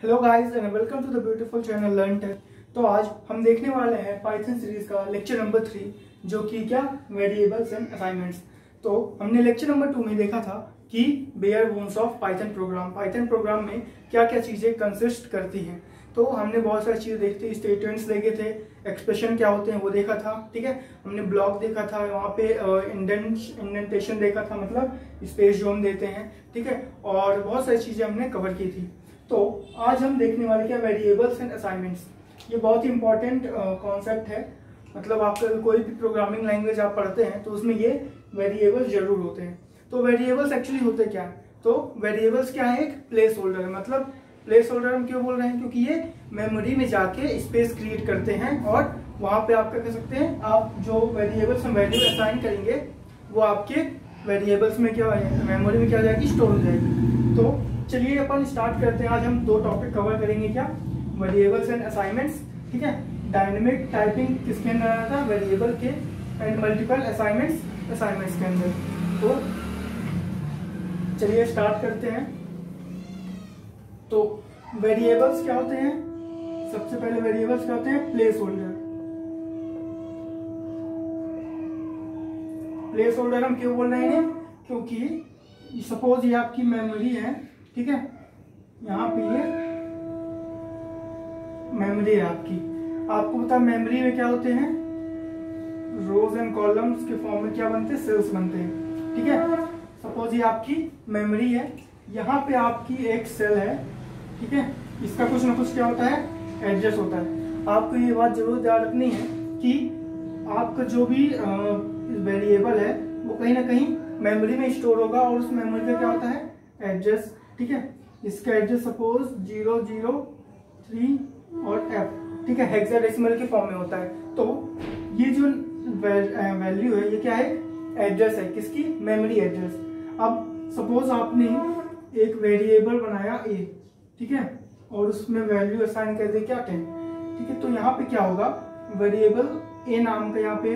Hello guys and welcome to the beautiful channel learn tech. तो आज हम देखने वाले हैं पाइथन सीरीज का लेक्चर नंबर 3 जो कि क्या वेरिएबल्स एंड असाइनमेंट्स। तो हमने लेक्चर नंबर 2 में देखा था कि bare bones of Python program में क्या क्या चीजें कंसिस्ट करती हैं। तो हमने बहुत सारी चीजें देखी, स्टेटमेंट्स देखे थे, एक्सप्रेशन क्या होते हैं वो देखा था, ठीक है। हमने ब्लॉक देखा था, वहाँ पे इंडेंटेशन देखा था, मतलब स्पेस जो हम देते हैं, ठीक है। और बहुत सारी चीजें हमने कवर की थी। तो आज हम देखने वाले क्या वेरिएबल्स एंड असाइनमेंट्स। ये बहुत ही इंपॉर्टेंट कॉन्सेप्ट है, मतलब आपका कोई भी प्रोग्रामिंग लैंग्वेज आप पढ़ते हैं तो उसमें ये वेरिएबल्स जरूर होते हैं। तो वेरिएबल्स एक्चुअली होते क्या है? तो वेरिएबल्स क्या है? एक प्लेस होल्डर है। मतलब प्लेस होल्डर हम क्यों बोल रहे हैं? क्योंकि ये मेमोरी में जाके स्पेस क्रिएट करते हैं और वहां पे आप क्या कर सकते हैं, आप जो वेरिएबल्स में वैल्यू असाइन करेंगे वो आपके वेरिएबल्स में क्या है, मेमोरी में क्या हो जाएगी, स्टोर हो जाएगी। तो चलिए अपन स्टार्ट करते हैं। आज हम दो टॉपिक कवर करेंगे, क्या? वेरिएबल्स एंड असाइनमेंट्स, ठीक है। डायनेमिक टाइपिंग किसके अंदर आया था? वेरिएबल के। एंड मल्टीपल असाइनमेंट्स के अंदर। तो चलिए स्टार्ट करते हैं। तो वेरिएबल्स क्या होते हैं? सबसे पहले वेरिएबल्स क्या होते हैं? Place holder. प्लेस होल्डर हम क्यों बोल रहे हैं? क्योंकि सपोज ये आपकी मेमोरी है, ठीक है। यहाँ पे ये मेमोरी है आपकी। आपको पता है मेमोरी में क्या होते हैं? रोज एंड कॉलम्स के फॉर्म में क्या बनते हैं? सेल्स बनते हैं, ठीक है। सपोज ये आपकी मेमोरी है, यहाँ पे आपकी एक सेल है, ठीक है। इसका कुछ ना कुछ क्या होता है? एड्रेस होता है। आपको ये बात जरूर याद रखनी है कि आपका जो भी वेरिएबल है वो कहीं ना कहीं मेमोरी में स्टोर होगा और उस मेमोरी का क्या होता है? एड्रेस, ठीक है। इसका एड्रेस सपोज 003 और F, ठीक है, हेक्साडेसिमल के फॉर्म में होता है। तो ये जो वैल्यू है ये क्या है? एड्रेस है। किसकी? Memory address. अब सपोज आपने एक वेरिएबल बनाया A, ठीक है, और उसमें वैल्यू असाइन कर दे क्या? 10, ठीक है। तो यहाँ पे क्या होगा? वेरिएबल A नाम का यहाँ पे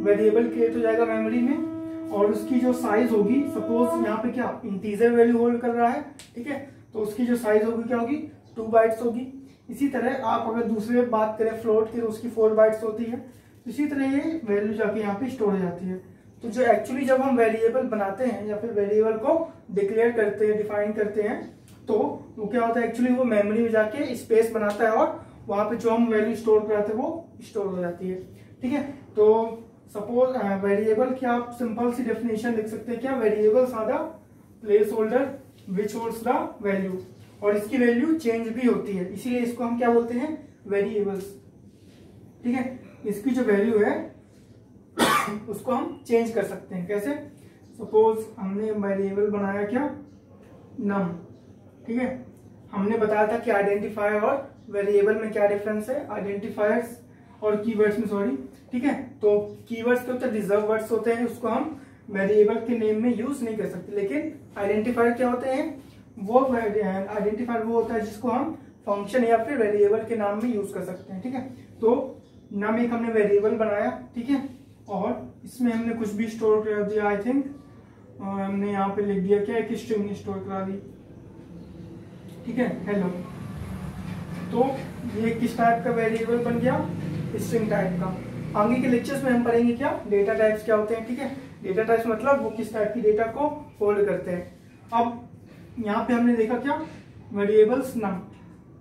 वेरिएबल क्रिएट हो जाएगा मेमोरी में, और उसकी जो साइज होगी, सपोज यहाँ पे क्या इंटीजर वैल्यू होल्ड कर रहा है, ठीक है, तो उसकी जो साइज होगी क्या होगी? 2 बाइट्स होगी। इसी तरह आप अगर दूसरे बात करें फ्लोट की तो उसकी 4 बाइट्स होती है। इसी तरह ये वैल्यू जाके यहाँ पे स्टोर हो जाती है। तो जो एक्चुअली जब हम वेरिएबल बनाते हैं या फिर वेरिएबल को डिक्लेयर करते हैं, डिफाइन करते हैं, तो वो क्या होता है? एक्चुअली वो मेमोरी में जाके स्पेस बनाता है और वहां पे जो हम वैल्यू स्टोर कराते हैं वो स्टोर हो जाती है, ठीक है। तो सपोज वेरिएबल की आप सिंपल सी डेफिनेशन लिख सकते हैं, क्या? Variables are the placeholder which holds the value. और इसकी वैल्यू चेंज भी होती है, इसीलिए इसको हम क्या बोलते हैं? वेरिएबल्स, ठीक है। इसकी जो वैल्यू है उसको हम चेंज कर सकते हैं। कैसे? सपोज हमने वेरिएबल बनाया क्या? नम, ठीक है। हमने बताया था कि आइडेंटिफायर और वेरिएबल में क्या डिफरेंस है? आइडेंटिफायर्स और कीवर्ड्स में, सॉरी, ठीक है। तो कीवर्ड्स के होते हैं रिजर्व वर्ड्स होते हैं, उसको हम वेरिएबल के नेम में यूज नहीं कर सकते। लेकिन आइडेंटिफायर क्या होते हैं? वो आइडेंटिफायर वो होता है जिसको हम फंक्शन या फिर वेरिएबल के नाम में यूज कर सकते हैं, ठीक है। तो नाम एक हमने वेरिएबल बनाया, ठीक है, और इसमें हमने कुछ भी स्टोर कर दिया। आई थिंक हमने यहाँ पे लिख दिया क्या? एक स्ट्रिंग स्टोर करा दी, ठीक है, हेलो। तो ये किस टाइप का वेरिएबल बन गया? स्ट्रिंग टाइप का। आगे के लेक्चर्स में हम पढ़ेंगे क्या डेटा टाइप्स क्या होते हैं, ठीक है। डेटा टाइप्स मतलब वो किस टाइप की डेटा को होल्ड करते हैं। अब यहाँ पे हमने देखा क्या? वेरिएबल्स नम।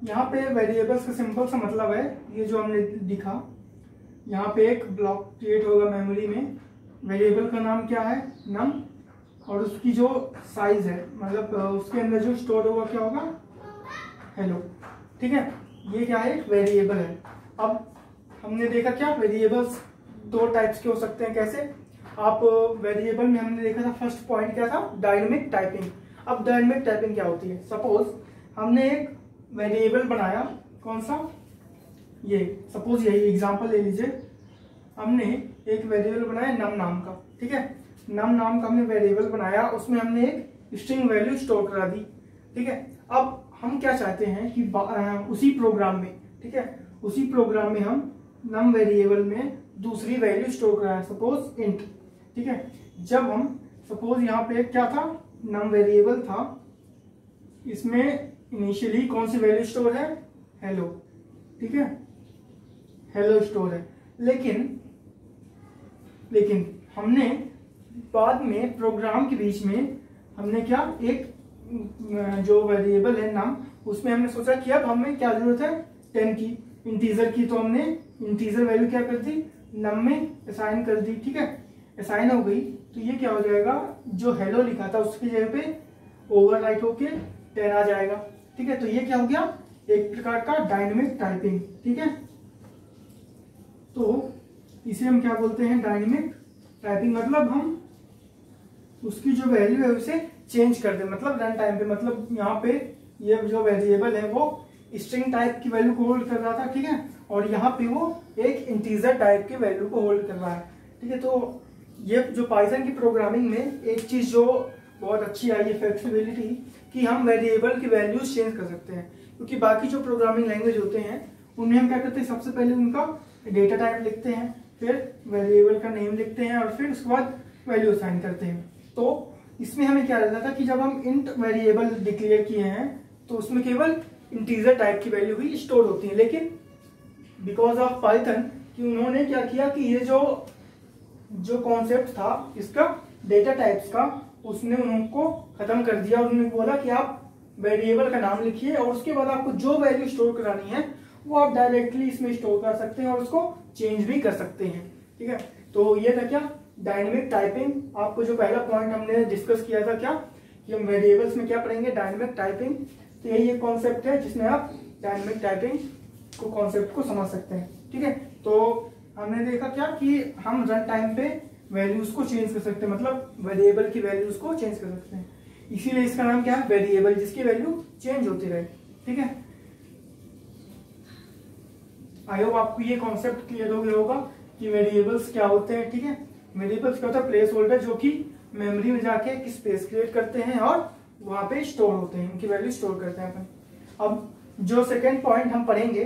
यहाँ पे वेरिएबल्स का सिंपल सा मतलब है, ये जो हमने दिखा, यहाँ पे एक ब्लॉक क्रिएट होगा मेमोरी में, वेरिएबल का नाम क्या है? नम, और उसकी जो साइज है, मतलब उसके अंदर जो स्टोर होगा क्या होगा? हेलो, ठीक है। ये क्या है? वेरिएबल है। अब हमने देखा क्या वेरिएबल्स 2 टाइप्स के हो सकते हैं। कैसे? आप वेरिएबल में हमने देखा था फर्स्ट पॉइंट क्या था? Dynamic typing. अब डायनेमिक टाइपिंग क्या होती है? सपोज हमने एक वेरिएबल बनाया, कौन सा? ये सपोज यही एग्जांपल ले लीजिए। हमने एक वेरिएबल बनाया नम नाम का, ठीक है। नम नाम का हमने वेरिएबल बनाया, उसमें हमने एक स्ट्रिंग वैल्यू स्टोर करा दी, ठीक है। अब हम क्या चाहते हैं कि उसी प्रोग्राम में, ठीक है, उसी प्रोग्राम में हम नम वेरिएबल में दूसरी वैल्यू स्टोर कराए, सपोज इंट, ठीक है। जब हम सपोज यहाँ पे क्या था? नम वेरिएबल था, इसमें इनिशियली कौन सी वैल्यू स्टोर है, हेलो, ठीक है, हेलो स्टोर है। लेकिन हमने बाद में प्रोग्राम के बीच में हमने क्या, एक जो वेरिएबल है नम, उसमें हमने सोचा कि अब हमें क्या जरूरत है, 10 की, इंटीजर की, तो हमने इंटीजर वैल्यू क्या कर दी, नम में असाइन कर दी, ठीक है, असाइन हो गई। तो ये क्या हो जाएगा, जो हेलो लिखा था उसकी जगह पे ओवरराइट होके 10 आ जाएगा, ठीक है। तो ये क्या हो गया, एक प्रकार का डायनेमिक टाइपिंग, ठीक है। तो इसे हम क्या बोलते हैं, डायनेमिक टाइपिंग। मतलब हम उसकी जो वैल्यू है उसे चेंज कर दे, मतलब रन टाइम पे। मतलब यहाँ पे ये जो वेरिएबल है वो स्ट्रिंग टाइप की वैल्यू को होल्ड कर रहा था, ठीक है, और यहाँ पे वो एक इंटीजर टाइप की वैल्यू को होल्ड कर रहा है, ठीक है। तो ये जो पाइथन की प्रोग्रामिंग में एक चीज जो बहुत अच्छी आई है, फ्लेक्सिबिलिटी, कि हम वेरिएबल की वैल्यूज चेंज कर सकते हैं। क्योंकि बाकी जो प्रोग्रामिंग लैंग्वेज होते हैं उनमें हम क्या करते हैं, सबसे पहले उनका डेटा टाइप लिखते हैं, फिर वेरिएबल का नेम लिखते हैं, और फिर उसके बाद वैल्यू असाइन करते हैं। तो इसमें हमें क्या रहता था कि जब हम इंट वेरिएबल डिक्लेयर किए हैं तो उसमें केवल इंटीजर टाइप की वैल्यू ही स्टोर होती है। लेकिन बिकॉज ऑफ पाइथन कि उन्होंने क्या किया कि ये जो कॉन्सेप्ट था इसका डेटा टाइप्स का, उसने उनको खत्म कर दिया और उन्होंने बोला कि आप वेरिएबल का नाम लिखिए और उसके बाद आपको जो वैल्यू स्टोर करानी है वो आप डायरेक्टली इसमें स्टोर कर सकते हैं और उसको चेंज भी कर सकते हैं, ठीक है। तो ये था क्या, डायनेमिक टाइपिंग। आपको जो पहला पॉइंट हमने डिस्कस किया था क्या, कि हम वेरिएबल्स में क्या पढ़ेंगे, डायनेमिक टाइपिंग। तो यही एक कॉन्सेप्ट है जिसमें आप डायनेमिक टाइपिंग को कॉन्सेप्ट को समझ सकते हैं, ठीक है। तो हमने देखा क्या कि हम रन टाइम पे वैल्यूज को चेंज कर सकते हैं, मतलब वेरिएबल की वैल्यूज को चेंज कर सकते हैं। इसीलिए इसका नाम क्या है, वेरिएबल, जिसकी वैल्यू चेंज होती रहे, ठीक है। आई होप आपको ये कॉन्सेप्ट क्लियर हो गया होगा कि वेरिएबल्स क्या होते हैं, ठीक है। वेरिएबल्स क्या होता है, प्लेस होल्डर, जो कि मेमोरी में जाके एक स्पेस क्रिएट करते हैं और वहां पे स्टोर होते हैं, उनकी वैल्यू स्टोर करते हैं अपन। अब जो सेकेंड पॉइंट हम पढ़ेंगे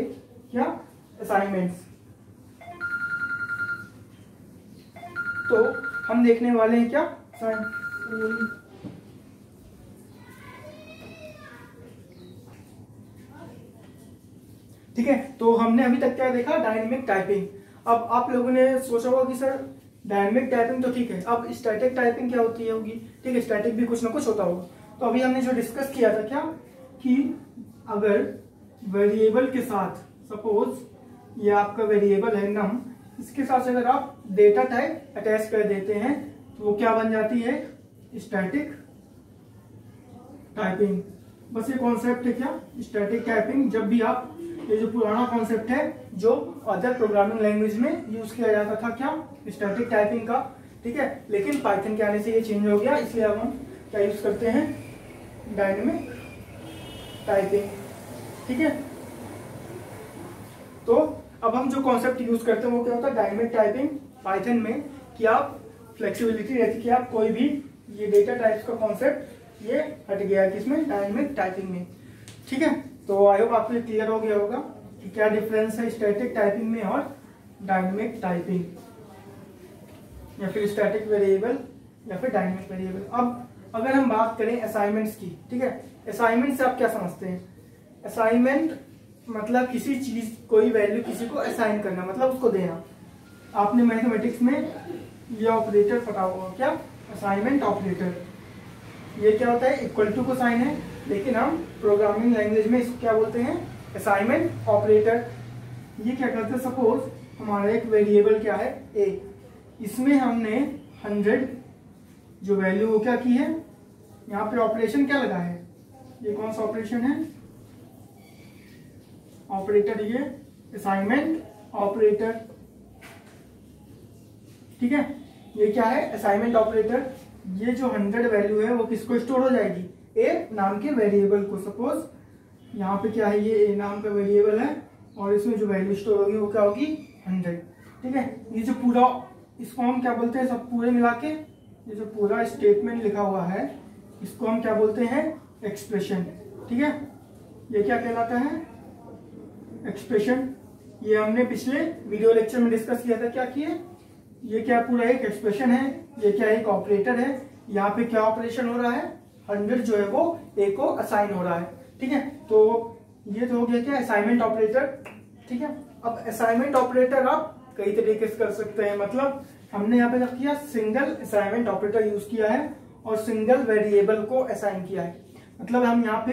क्या, असाइनमेंट्स। तो हम देखने वाले हैं क्या, ठीक है। तो हमने अभी तक क्या देखा, डायनेमिक टाइपिंग। अब आप लोगों ने सोचा होगा कि सर डायनेमिक टाइपिंग तो ठीक है, अब स्टैटिक टाइपिंग क्या होती होगी, ठीक है, स्टैटिक भी कुछ ना कुछ होता होगा। तो अभी हमने जो डिस्कस किया था क्या, कि अगर वेरिएबल के साथ, सपोज ये आपका वेरिएबल है नम, इसके साथ अगर आप डेटा टाइप अटैच कर देते हैं तो वो क्या बन जाती है, स्टैटिक टाइपिंग। बस ये कॉन्सेप्ट है क्या, स्टैटिक टाइपिंग। जब भी आप, ये जो पुराना कॉन्सेप्ट है जो अदर प्रोग्रामिंग लैंग्वेज में यूज किया जाता था क्या, स्टैटिक टाइपिंग का, ठीक है। लेकिन पाइथन के आने से ये चेंज हो गया, इसलिए अब हम क्या यूज करते हैं, डायनेमिक टाइपिंग, ठीक है। तो अब हम जो कॉन्सेप्ट यूज करते हैं वो क्या होता है, डायनेमिक टाइपिंग पाइथन में, कि आप फ्लेक्सिबिलिटी रहती कि आप कोई भी, ये डेटा टाइप्स का कॉन्सेप्ट ये हट गया है किसमें, डायनेमिक टाइपिंग में, ठीक है। तो आई होप आपको क्लियर हो गया होगा कि क्या डिफरेंस है स्टैटिक टाइपिंग में और डायनेमिक टाइपिंग, या फिर स्टैटिक वेरिएबल या फिर डायनेमिक वेरिएबल। अब अगर हम बात करें असाइनमेंट्स की, ठीक है, असाइनमेंट से आप क्या समझते हैं, असाइनमेंट मतलब किसी चीज, कोई वैल्यू किसी को असाइन करना, मतलब उसको देना। आपने मैथमेटिक्स में ये ऑपरेटर पढ़ा होगा क्या, असाइनमेंट ऑपरेटर। ये क्या होता है, इक्वल टू को साइन है, लेकिन हम प्रोग्रामिंग लैंग्वेज में इसको क्या बोलते हैं, असाइनमेंट ऑपरेटर। ये क्या करते हैं, सपोज हमारा एक वेरिएबल क्या है, ए, इसमें हमने 100 जो वैल्यू वो क्या की है, यहाँ पे ऑपरेशन क्या लगा है, ये कौन सा ऑपरेशन है, ऑपरेटर, ये असाइनमेंट ऑपरेटर, ठीक है। ये क्या है, असाइनमेंट ऑपरेटर। ये जो 100 वैल्यू है वो किसको स्टोर हो जाएगी, ए नाम के वेरिएबल को। सपोज यहाँ पे क्या है, ये ए नाम का वेरिएबल है और इसमें जो वैल्यू स्टोर होगी वो क्या होगी, 100, ठीक है। ये जो पूरा, इसको हम क्या बोलते हैं, सब पूरे मिला के ये जो पूरा स्टेटमेंट लिखा हुआ है इसको हम क्या बोलते हैं, एक्सप्रेशन, ठीक है। ये क्या कहलाता है, एक्सप्रेशन। ये हमने पिछले वीडियो लेक्चर में डिस्कस किया था, क्या किए, ये क्या पूरा एक एक्सप्रेशन है, ये क्या एक ऑपरेटर है। यहाँ पे क्या ऑपरेशन हो रहा है, 100 जो है वो ए को असाइन हो रहा है, ठीक है, तो ये तो हो गया क्या असाइनमेंट ऑपरेटर। ठीक है, अब असाइनमेंट ऑपरेटर आप कई तरीके से कर सकते हैं। मतलब हमने यहाँ पे क्या किया, सिंगल असाइनमेंट ऑपरेटर यूज किया है और सिंगल वेरिएबल को असाइन किया है। मतलब हम यहाँ पे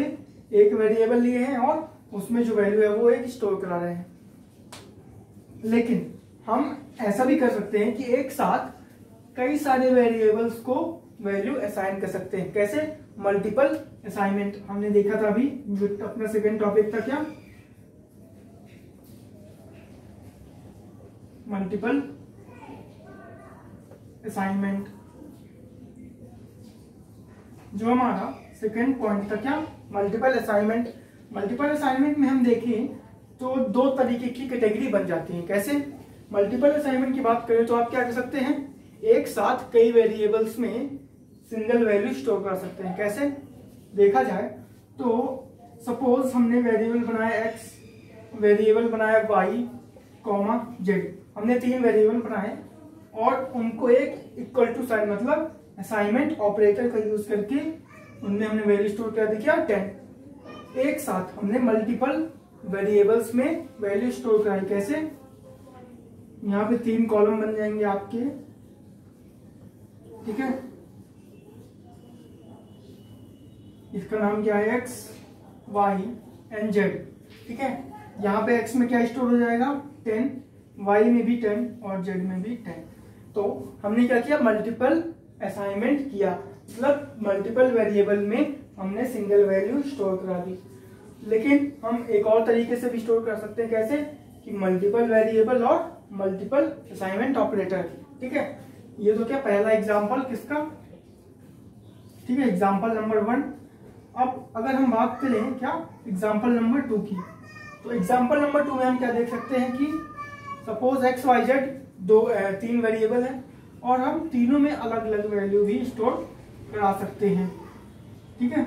एक वेरिएबल लिए हैं और उसमें जो वैल्यू है वो एक स्टोर करा रहे हैं। लेकिन हम ऐसा भी कर सकते हैं कि एक साथ कई सारे वेरिएबल्स को वैल्यू असाइन कर सकते हैं। कैसे, मल्टीपल असाइनमेंट हमने देखा था अभी, जो अपना सेकंड टॉपिक था क्या, मल्टीपल असाइनमेंट। जो हमारा सेकंड पॉइंट था क्या, मल्टीपल असाइनमेंट। मल्टीपल असाइनमेंट में हम देखें तो दो तरीके की कैटेगरी बन जाती है। कैसे, मल्टीपल असाइनमेंट की बात करें तो आप क्या कर सकते हैं, एक साथ कई वेरिएबल्स में सिंगल वैल्यू स्टोर कर सकते हैं। कैसे देखा जाए तो सपोज हमने वेरिएबल बनाया x, वेरिएबल बनाया y, z। हमने 3 वेरिएबल बनाए और उनको एक इक्वल टू साइन मतलब असाइनमेंट ऑपरेटर का यूज करके उनमें हमने वैल्यू स्टोर कर दी क्या 10। एक साथ हमने मल्टीपल वेरिएबल्स में वैल्यू स्टोर कराई। कैसे, यहाँ पे 3 कॉलम बन जाएंगे आपके। ठीक है, इसका नाम क्या है, x, y एंड z। ठीक है, यहाँ पे x में क्या स्टोर हो जाएगा 10, y में भी 10 और z में भी 10। तो हमने क्या किया, मल्टीपल असाइनमेंट किया, मतलब मल्टीपल वेरिएबल में हमने सिंगल वैल्यू स्टोर करा दी। लेकिन हम एक और तरीके से भी स्टोर कर सकते हैं। कैसे, कि मल्टीपल वेरिएबल और मल्टीपल असाइनमेंट ऑपरेटर। ठीक है, ये तो क्या पहला एग्जांपल किसका, ठीक है, एग्जांपल नंबर 1। अब अगर हम बात करें क्या एग्जांपल नंबर 2 की, तो एग्जांपल नंबर 2 में हम क्या देख सकते हैं कि suppose x, y, z 3 variable है और हम तीनों में अलग अलग वैल्यू भी स्टोर करा सकते हैं। ठीक है,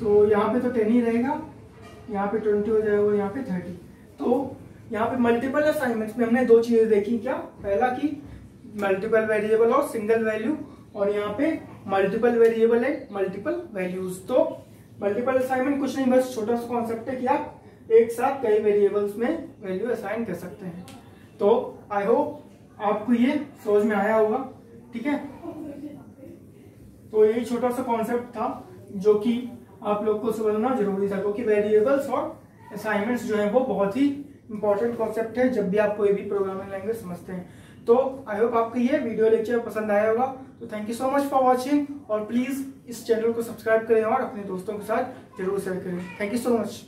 तो यहाँ पे तो 10 ही रहेगा, यहाँ पे 20 हो जाएगा और यहाँ पे 30। तो यहाँ पे मल्टीपल असाइनमेंट्स में हमने 2 चीजें देखी। क्या, पहला कि मल्टीपल वेरिएबल और सिंगल वैल्यू, और यहाँ पे मल्टीपल वेरिएबल है मल्टीपल वैल्यूज। तो मल्टीपल असाइनमेंट कुछ नहीं, बस छोटा सा कॉन्सेप्ट है कि आप एक साथ कई वेरिएबल्स में वैल्यू असाइन कर सकते हैं। तो आई होप आपको ये समझ में आया होगा। ठीक है, तो यही छोटा सा कॉन्सेप्ट था जो कि आप लोग को समझना जरूरी था, क्योंकि वेरिएबल्स और असाइनमेंट्स जो है वो बहुत ही इंपॉर्टेंट कॉन्सेप्ट है जब भी आप कोई भी प्रोग्रामिंग लैंग्वेज समझते हैं। तो आई होप आपको ये वीडियो लेक्चर पसंद आया होगा। तो thank you so much for watching, और प्लीज इस चैनल को सब्सक्राइब करें और अपने दोस्तों के साथ जरूर शेयर करें। Thank you so much.